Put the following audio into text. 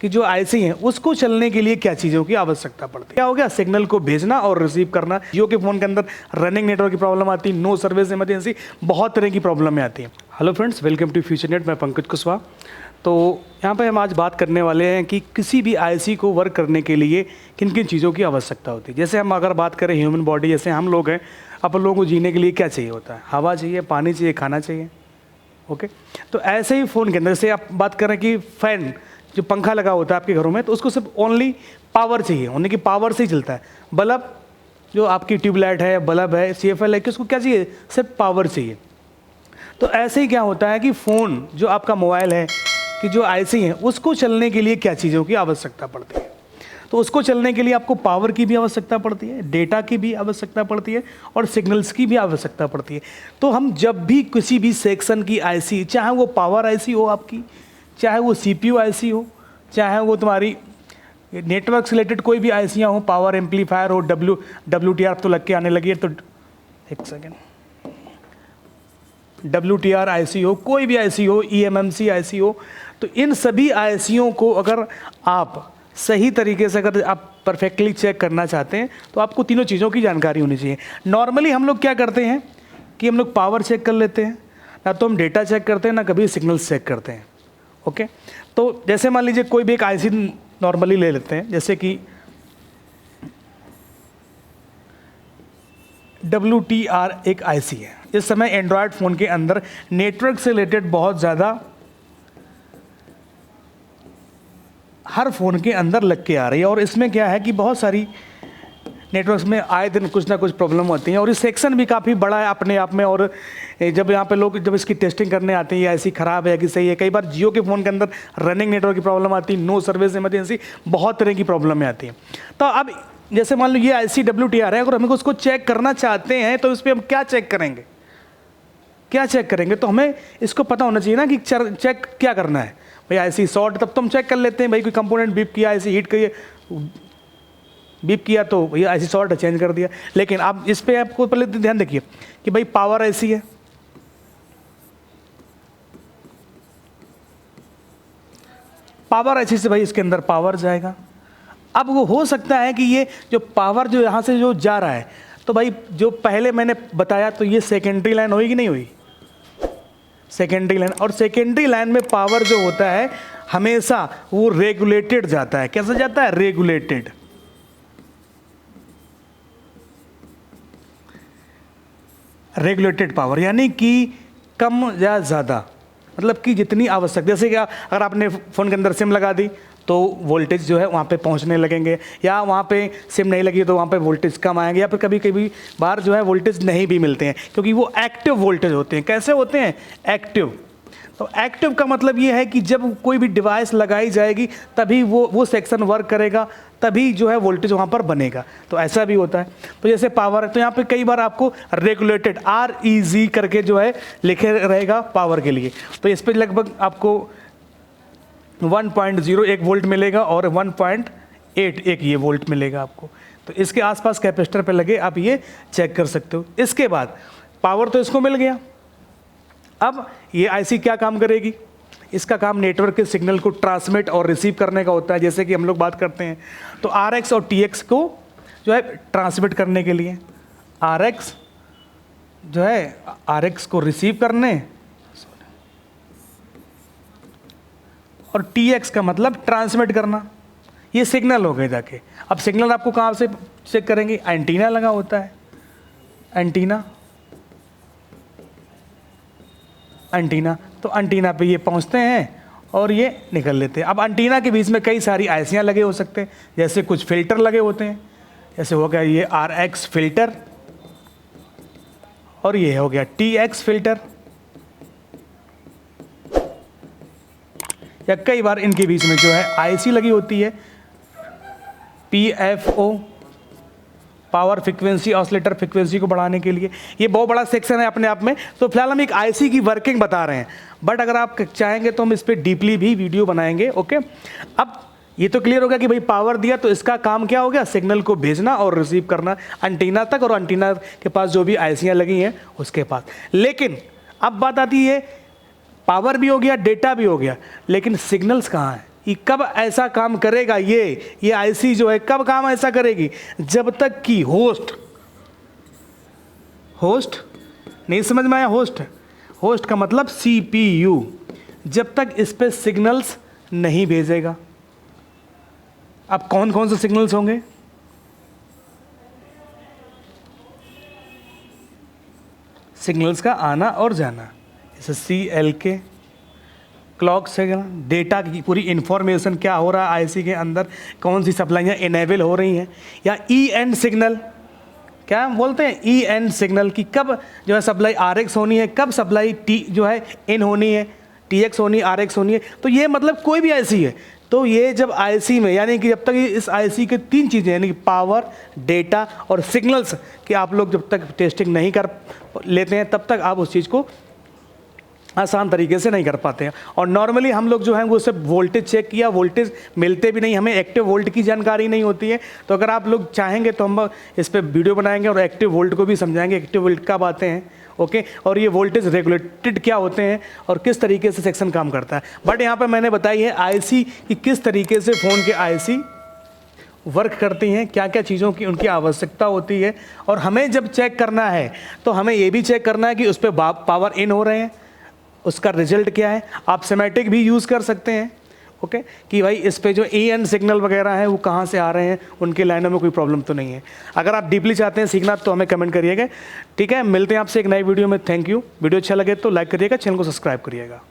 कि जो आईसी है उसको चलने के लिए क्या चीज़ों की आवश्यकता पड़ती है। क्या हो गया, सिग्नल को भेजना और रिसीव करना। जियो के फ़ोन के अंदर रनिंग नेटवर्क की प्रॉब्लम आती है, नो सर्विस इमरजेंसी, बहुत तरह की प्रॉब्लमें आती हैं। Hello friends, welcome to Future Net. मैं पंकज कुशवाहा। तो यहाँ पे हम आज बात करने वाले हैं कि किसी भी आईसी को वर्क करने के लिए किन किन चीज़ों की आवश्यकता होती है। जैसे हम अगर बात करें ह्यूमन बॉडी, जैसे हम लोग हैं, अपन लोगों को जीने के लिए क्या चाहिए होता है, हवा चाहिए, पानी चाहिए, खाना चाहिए। ओके, तो ऐसे ही फ़ोन के अंदर जैसे आप बात करें कि फ़ैन जो पंखा लगा होता है आपके घरों में, तो उसको सिर्फ ओनली पावर चाहिए, होने की पावर से ही चलता है। बल्ब जो आपकी ट्यूबलाइट है, बल्ब है, CFL है, कि उसको क्या चाहिए, सिर्फ पावर चाहिए। तो ऐसे ही क्या होता है कि फ़ोन जो आपका मोबाइल है, कि जो आईसी है उसको चलने के लिए क्या चीज़ों की आवश्यकता पड़ती है। तो उसको चलने के लिए आपको पावर की भी आवश्यकता पड़ती है, डेटा की भी आवश्यकता पड़ती है और सिग्नल्स की भी आवश्यकता पड़ती है। तो हम जब भी किसी भी सेक्शन की आईसी, चाहे वो पावर आईसी हो आपकी, चाहे वो CPU आईसी हो, चाहे वो तुम्हारी नेटवर्क से रिलेटेड कोई भी आईसियाँ हो, पावर एम्पलीफायर हो, WTR तो लग के आने लगी है, तो एक सेकेंड, WTR आईसी हो, कोई भी आईसी हो, eMMC आईसी हो, तो इन सभी आईसियों को अगर आप सही तरीके से अगर आप परफेक्टली चेक करना चाहते हैं तो आपको तीनों चीज़ों की जानकारी होनी चाहिए। नॉर्मली हम लोग क्या करते हैं कि हम लोग पावर चेक कर लेते हैं, ना तो हम डेटा चेक करते हैं, ना कभी सिग्नल्स चेक करते हैं। ओके, तो जैसे मान लीजिए कोई भी एक आईसी नॉर्मली ले लेते हैं, जैसे कि WTR एक आईसी है। इस समय एंड्रॉयड फ़ोन के अंदर नेटवर्क से रिलेटेड बहुत ज़्यादा हर फ़ोन के अंदर लग के आ रही है, और इसमें क्या है कि बहुत सारी नेटवर्क्स में आए दिन कुछ ना कुछ प्रॉब्लम होती हैं, और इस सेक्शन भी काफ़ी बड़ा है अपने आप में। और जब यहाँ पे लोग जब इसकी टेस्टिंग करने आते हैं, ये ऐसी ख़राब है कि सही है, कई बार जियो के फ़ोन के अंदर रनिंग नेटवर्क की प्रॉब्लम आती है, नो सर्विस इमरजेंसी, बहुत तरह की प्रॉब्लमें आती हैं। तो अब जैसे मान लो ये आईसी WTR है, अगर हमें उसको चेक करना चाहते हैं तो इस पर हम क्या चेक करेंगे, क्या चेक करेंगे, तो हमें इसको पता होना चाहिए ना कि चेक क्या करना है। भाई आईसी शॉर्ट, तब तो हम चेक कर लेते हैं, भाई कोई कंपोनेंट बीप किया, आईसी हीट करिए, बीप किया तो भैया आईसी शॉर्ट है, चेंज कर दिया। लेकिन आप इस पे आपको पहले ध्यान देखिए कि भाई पावर आईसी है, पावर आईसी से भाई इसके अंदर पावर जाएगा। अब वो हो सकता है कि ये जो पावर जो यहाँ से जो जा रहा है, तो भाई जो पहले मैंने बताया, तो ये सेकेंडरी लाइन हुई कि नहीं हुई, सेकेंडरी लाइन। और सेकेंडरी लाइन में पावर जो होता है हमेशा वो रेगुलेटेड जाता है। कैसे जाता है, रेगुलेटेड। रेगुलेटेड पावर यानी कि कम या ज़्यादा, मतलब कि जितनी आवश्यक, जैसे कि अगर आपने फ़ोन के अंदर सिम लगा दी तो वोल्टेज जो है वहाँ पे पहुँचने लगेंगे, या वहाँ पे सिम नहीं लगी तो वहाँ पे वोल्टेज कम आएंगे, या फिर कभी कभी बार जो है वोल्टेज नहीं भी मिलते हैं, क्योंकि वो एक्टिव वोल्टेज होते हैं। कैसे होते हैं, एक्टिव। तो एक्टिव का मतलब ये है कि जब कोई भी डिवाइस लगाई जाएगी तभी वो सेक्शन वर्क करेगा, तभी जो है वोल्टेज वहाँ पर बनेगा। तो ऐसा भी होता है। तो जैसे पावर है, तो यहाँ पे कई बार आपको रेगुलेटेड REG करके जो है लिखे रहेगा पावर के लिए। तो इस पर लगभग आपको 1.01 वोल्ट मिलेगा और 1.81 ये वोल्ट मिलेगा आपको। तो इसके आसपास कैपेसिटर पे लगे आप ये चेक कर सकते हो। इसके बाद पावर तो इसको मिल गया। अब ये आईसी क्या काम करेगी, इसका काम नेटवर्क के सिग्नल को ट्रांसमिट और रिसीव करने का होता है। जैसे कि हम लोग बात करते हैं तो RX और TX को जो है ट्रांसमिट करने के लिए, RX जो है RX को रिसीव करने, और TX का मतलब ट्रांसमिट करना। ये सिग्नल हो गए जाके। अब सिग्नल आपको कहाँ से चेक करेंगे, एंटीना लगा होता है, एंटीना, एंटीना। तो एंटीना पे ये पहुंचते हैं और ये निकल लेते हैं। अब एंटीना के बीच में कई सारी आईसियाँ लगे हो सकते हैं, जैसे कुछ फिल्टर लगे होते हैं, जैसे हो गया ये RX फिल्टर, और ये हो गया TX फिल्टर, या कई बार इनके बीच में जो है आईसी लगी होती है, PFO, power frequency oscillator, frequency को बढ़ाने के लिए। ये बहुत बड़ा सेक्शन है अपने आप में। तो फिलहाल हम एक आईसी की वर्किंग बता रहे हैं, बट अगर आप चाहेंगे तो हम इस पर डीपली भी वीडियो बनाएंगे। ओके, अब ये तो क्लियर होगा कि भाई पावर दिया तो इसका काम क्या हो गया, सिग्नल को भेजना और रिसीव करना एंटीना तक, और एंटीना के पास जो भी आईसियाँ लगी हैं उसके पास। लेकिन अब बात आती है पावर भी हो गया, डेटा भी हो गया, लेकिन सिग्नल्स कहाँ हैं? ये कब ऐसा काम करेगा, ये आईसी जो है कब काम ऐसा करेगी, जब तक कि होस्ट नहीं समझ में आया, होस्ट का मतलब CPU, जब तक इस पे सिग्नल्स नहीं भेजेगा। अब कौन कौन से सिग्नल्स होंगे, सिग्नल्स का आना और जाना, जैसे CLK क्लॉक सिग्नल, डेटा की पूरी इंफॉर्मेशन क्या हो रहा है आईसी के अंदर, कौन सी सप्लाइयाँ इनेबल हो रही हैं, या EN सिग्नल, क्या बोलते हैं EN सिग्नल, कि कब जो है सप्लाई RX होनी है, कब सप्लाई T जो है इन होनी है, TX होनी है, RX होनी है। तो ये मतलब कोई भी आईसी है, तो ये जब आईसी में, यानी कि जब तक इस आईसी के 3 चीज़ें यानी कि पावर, डेटा और सिग्नल्स कि आप लोग जब तक टेस्टिंग नहीं कर लेते हैं तब तक आप उस चीज़ को आसान तरीके से नहीं कर पाते हैं। और नॉर्मली हम लोग जो हैं वो सिर्फ वोल्टेज चेक किया, वोल्टेज मिलते भी नहीं, हमें एक्टिव वोल्ट की जानकारी नहीं होती है। तो अगर आप लोग चाहेंगे तो हम इस पर वीडियो बनाएंगे और एक्टिव वोल्ट को भी समझाएंगे, एक्टिव वोल्ट कब आते हैं, ओके, और ये वोल्टेज रेगुलेटेड क्या होते हैं और किस तरीके से सेक्शन काम करता है। बट यहाँ पर मैंने बताई है आईसी कि किस तरीके से फ़ोन के आईसी वर्क करती हैं, क्या क्या चीज़ों की उनकी आवश्यकता होती है। और हमें जब चेक करना है तो हमें ये भी चेक करना है कि उस पर पावर इन हो रहे हैं, उसका रिजल्ट क्या है। आप सेमेटिक भी यूज़ कर सकते हैं, ओके, कि भाई इस पे जो EN सिग्नल वगैरह हैं वो कहाँ से आ रहे हैं, उनके लाइनों में कोई प्रॉब्लम तो नहीं है। अगर आप डीपली चाहते हैं सीखना तो हमें कमेंट करिएगा, ठीक है। मिलते हैं आपसे एक नई वीडियो में। Thank you. वीडियो अच्छा लगे तो लाइक करिएगा, चैनल को सब्सक्राइब करिएगा।